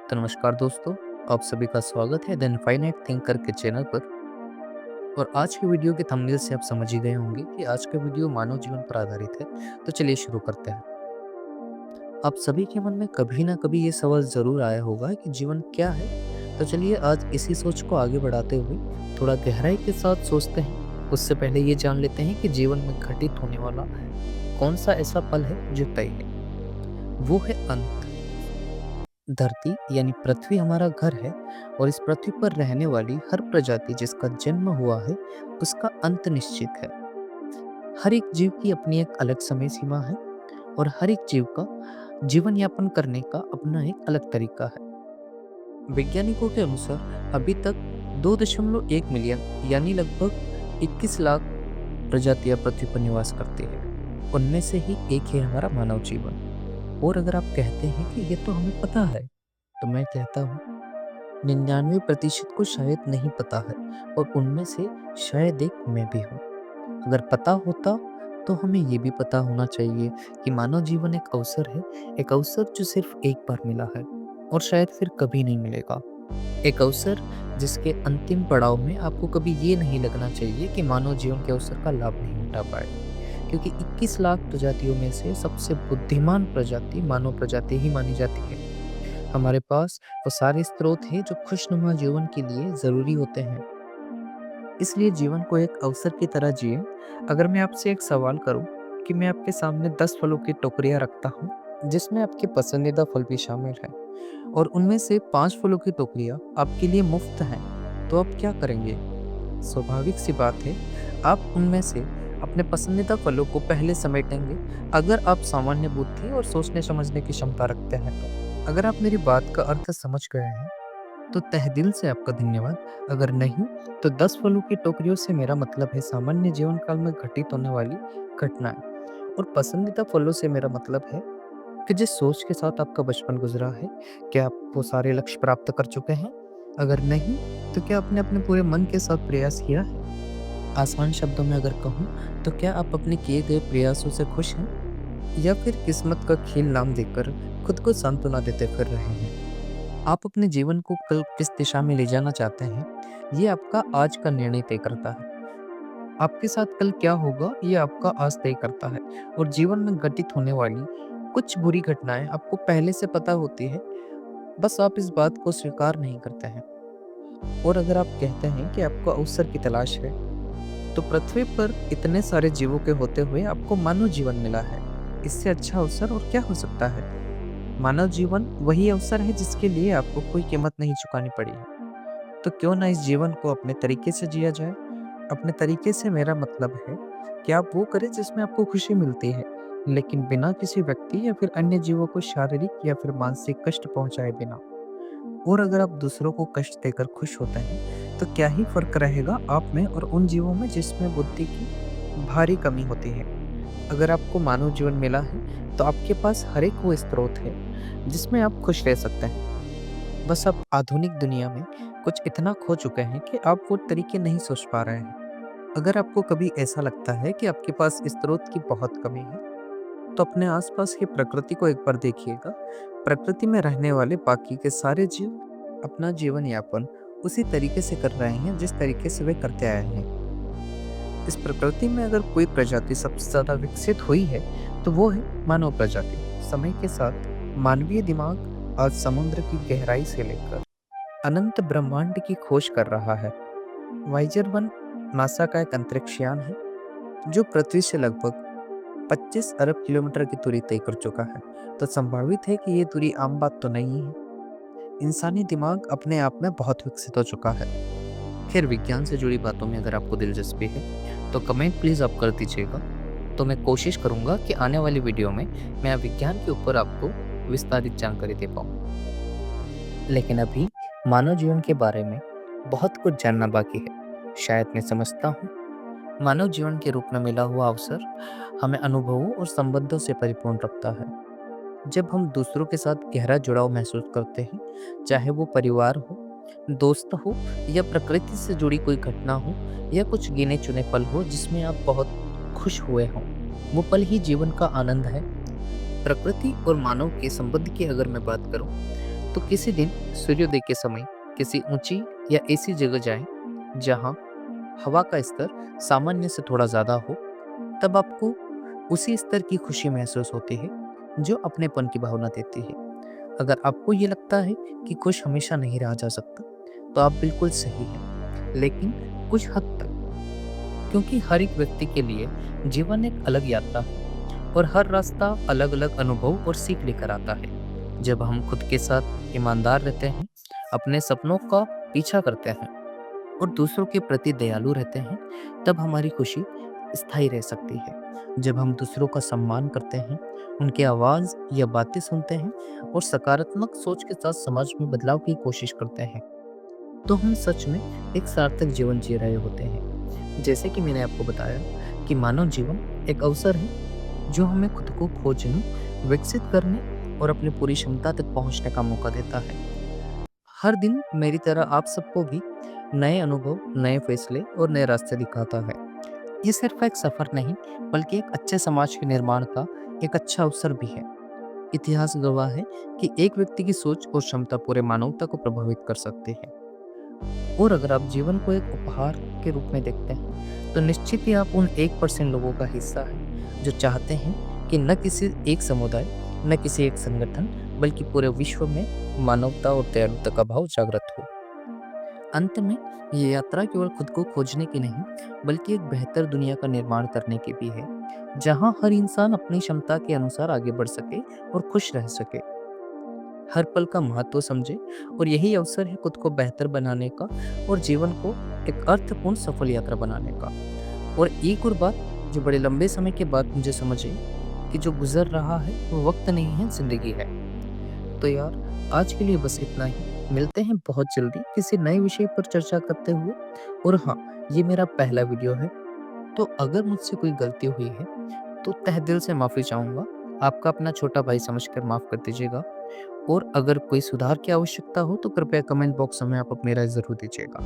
तो नमस्कार दोस्तों, आप सभी का स्वागत है द इनफाइनाइट थिंकर के चैनल पर। और आज की वीडियो के थंबनेल से आप समझ ही गए होंगे कि आज का वीडियो मानव जीवन पर आधारित है। तो चलिए शुरू करते हैं। आप सभी के मन में कभी ना कभी ये सवाल ज़रूर आया होगा कि जीवन क्या है। तो चलिए आज इसी सोच को आगे बढ़ाते हुए थोड़ा गहराई के साथ सोचते हैं। उससे पहले ये जान लेते हैं कि जीवन में घटित होने वाला कौन सा ऐसा पल है जो तय है। वो है अंत। धरती यानी पृथ्वी हमारा घर है और इस पृथ्वी पर रहने वाली हर प्रजाति जिसका जन्म हुआ है उसका अंत निश्चित है। हर एक जीव की अपनी एक अलग समय सीमा है और हर एक जीव का जीवन यापन करने का अपना एक अलग तरीका है। वैज्ञानिकों के अनुसार अभी तक 2.1 मिलियन यानी लगभग 21 लाख प्रजातियां पृथ्वी पर निवास करती है। उनमें से ही एक है हमारा मानव जीवन। और अगर आप कहते हैं कि ये तो हमें पता है, तो मैं कहता हूँ 99% को शायद नहीं पता है और उनमें से शायद एक मैं भी हूँ। अगर पता होता तो हमें ये भी पता होना चाहिए कि मानव जीवन एक अवसर है, एक अवसर जो सिर्फ एक बार मिला है और शायद फिर कभी नहीं मिलेगा। एक अवसर जिसके अंतिम पड़ाव में आपको कभी ये नहीं लगना चाहिए कि मानव जीवन के अवसर का लाभ नहीं उठा पाए, क्योंकि 21 लाख प्रजातियों में से सबसे बुद्धिमान प्रजाति मानव प्रजाति ही मानी जाती है। हमारे पास वो सारे स्रोत हैं जो खुशनुमा जीवन के लिए ज़रूरी होते हैं। इसलिए जीवन को एक अवसर की तरह जिए। अगर मैं आपसे एक सवाल करूं कि मैं आपके सामने 10 फलों की टोकरियां रखता हूं, जिसमें आपके पसंदीदा फल भी शामिल हैं, और उनमें से 5 फलों की टोकरियां आपके लिए मुफ्त हैं, तो आप क्या करेंगे? स्वाभाविक सी बात है, आप उनमें से अपने पसंदीदा फलों को पहले समेटेंगे, अगर आप सामान्य बुद्धि और सोचने समझने की क्षमता रखते हैं तो। अगर आप मेरी बात का अर्थ समझ गए हैं, तो तहे दिल से आपका धन्यवाद। अगर नहीं, तो 10 फलों की टोकरियों से मेरा मतलब है सामान्य जीवन काल में घटित होने वाली घटनाएँ, और पसंदीदा फलों से मेरा मतलब है कि जिस सोच के साथ आपका बचपन गुज़रा है, क्या आप वो सारे लक्ष्य प्राप्त कर चुके हैं? अगर नहीं, तो क्या आपने अपने पूरे मन के साथ प्रयास किया है? आसान शब्दों में अगर कहूँ, तो क्या आप अपने किए गए प्रयासों से खुश हैं? या फिर किस्मत का खेल नाम देकर खुद को सांत्वना देते फिर रहे हैं? आप अपने जीवन को कल किस दिशा में ले जाना चाहते हैं, ये आपका आज का निर्णय तय करता है। आपके साथ कल क्या होगा, ये आपका आज तय करता है। और जीवन में घटित होने वाली कुछ बुरी घटनाएं आपको पहले से पता होती है, बस आप इस बात को स्वीकार नहीं करते हैं। और अगर आप कहते हैं कि आपको अवसर की तलाश है, तो पृथ्वी पर इतने सारे जीवों के होते हुए आपको मानव जीवन मिला है। इससे अच्छा अवसर और क्या हो सकता है? मानव जीवन वही अवसर है जिसके लिए आपको कोई कीमत नहीं चुकानी पड़ी है। तो क्यों ना इस जीवन को अपने तरीके से जिया जाए? अपने तरीके से मेरा मतलब है कि आप वो करें जिसमें आपको खुशी मिलती है, लेकिन बिना किसी व्यक्ति या फिर अन्य जीवों को शारीरिक या फिर मानसिक कष्ट पहुंचाए बिना। और अगर आप दूसरों को कष्ट देकर खुश होते हैं, तो क्या ही फ़र्क रहेगा आप में और उन जीवों में जिसमें बुद्धि की भारी कमी होती है? अगर आपको मानव जीवन मिला है, तो आपके पास हर एक वो स्रोत है जिसमें आप खुश रह सकते हैं। बस आप आधुनिक दुनिया में कुछ इतना खो चुके हैं कि आप वो तरीके नहीं सोच पा रहे हैं। अगर आपको कभी ऐसा लगता है कि आपके पास स्रोत की बहुत कमी है, तो अपने आसपास की प्रकृति को एक बार देखिएगा। प्रकृति में रहने वाले बाकी के सारे जीव अपना जीवन यापन उसी तरीके से कर रहे हैं जिस तरीके से वे करते आए हैं। इस प्रकृति में अगर कोई प्रजाति सबसे ज़्यादा विकसित हुई है, तो वो है मानव प्रजाति। समय के साथ मानवीय दिमाग आज समुद्र की गहराई से लेकर अनंत ब्रह्मांड की खोज कर रहा है। वाइजर 1 नासा का एक अंतरिक्ष यान है जो पृथ्वी से लगभग 25 अरब किलोमीटर की दूरी तय कर चुका है। तो संभावित है कि ये दूरी आम बात तो नहीं है। इंसानी दिमाग अपने आप में बहुत विकसित हो चुका है। खैर, विज्ञान से जुड़ी बातों में अगर आपको दिलचस्पी है, तो कमेंट प्लीज़ आप कर दीजिएगा। तो मैं कोशिश करूँगा कि आने वाली वीडियो में मैं विज्ञान के ऊपर आपको विस्तारित जानकारी दे पाऊँ। लेकिन अभी मानव जीवन के बारे में बहुत कुछ जानना बाकी है। शायद मैं समझता हूँ मानव जीवन के रूप में मिला हुआ अवसर हमें अनुभवों और संबंधों से परिपूर्ण रखता है। जब हम दूसरों के साथ गहरा जुड़ाव महसूस करते हैं, चाहे वो परिवार हो, दोस्त हो, या प्रकृति से जुड़ी कोई घटना हो, या कुछ गिने चुने पल हो जिसमें आप बहुत खुश हुए हों, वो पल ही जीवन का आनंद है। प्रकृति और मानव के संबंध की अगर मैं बात करूं, तो किसी दिन सूर्योदय के समय किसी ऊंची या ऐसी जगह जाएं जहां हवा का स्तर सामान्य से थोड़ा ज़्यादा हो। तब आपको उसी स्तर की खुशी महसूस होती है जो अपनेपन की भावना देती है। अगर आपको ये लगता है कि खुश हमेशा नहीं रहा जा सकता, तो आप बिल्कुल सही हैं, लेकिन कुछ हद तक, क्योंकि हर एक व्यक्ति के लिए जीवन एक अलग यात्रा है और हर रास्ता अलग-अलग अनुभव और सीख लेकर आता है। जब हम खुद के साथ ईमानदार रहते हैं, अपने सपनों का पीछा करते हैं और दूसरों के प्रति दयालु रहते हैं, तब हमारी खुशी स्थायी रह सकती है। जब हम दूसरों का सम्मान करते हैं, उनकी आवाज़ या बातें सुनते हैं और सकारात्मक सोच के साथ समाज में बदलाव की कोशिश करते हैं, तो हम सच में एक सार्थक जीवन जी रहे होते हैं। जैसे कि मैंने आपको बताया कि मानव जीवन एक अवसर है जो हमें खुद को खोजने, विकसित करने और अपनी पूरी क्षमता तक पहुंचने का मौका देता है। हर दिन मेरी तरह आप सबको भी नए अनुभव, नए फैसले और नए रास्ते दिखाता है। ये सिर्फ एक सफर नहीं, बल्कि एक अच्छे समाज के निर्माण का एक अच्छा अवसर भी है। इतिहास गवाह है कि एक व्यक्ति की सोच और क्षमता पूरे मानवता को प्रभावित कर सकते हैं। और अगर आप जीवन को एक उपहार के रूप में देखते हैं, तो निश्चित ही आप उन 1% लोगों का हिस्सा हैं जो चाहते हैं कि न किसी एक समुदाय, न किसी एक संगठन, बल्कि पूरे विश्व में मानवता और दयालुता का भाव जागृत हो। अंत में ये यात्रा केवल खुद को खोजने की नहीं, बल्कि एक बेहतर दुनिया का निर्माण करने की भी है, जहाँ हर इंसान अपनी क्षमता के अनुसार आगे बढ़ सके और खुश रह सके। हर पल का महत्व समझे और यही अवसर है खुद को बेहतर बनाने का और जीवन को एक अर्थपूर्ण सफल यात्रा बनाने का। और एक और बात जो बड़े लंबे समय के बाद मुझे समझ आई कि जो गुजर रहा है वो वक्त नहीं है, जिंदगी है। तो यार, आज के लिए बस इतना ही। मिलते हैं बहुत जल्दी किसी नए विषय पर चर्चा करते हुए। और हाँ, ये मेरा पहला वीडियो है, तो अगर मुझसे कोई गलती हुई है तो तहे दिल से माफ़ी चाहूँगा। आपका अपना छोटा भाई समझकर माफ़ कर दीजिएगा। और अगर कोई सुधार की आवश्यकता हो तो कृपया कमेंट बॉक्स में आप अपनी राय ज़रूर दीजिएगा।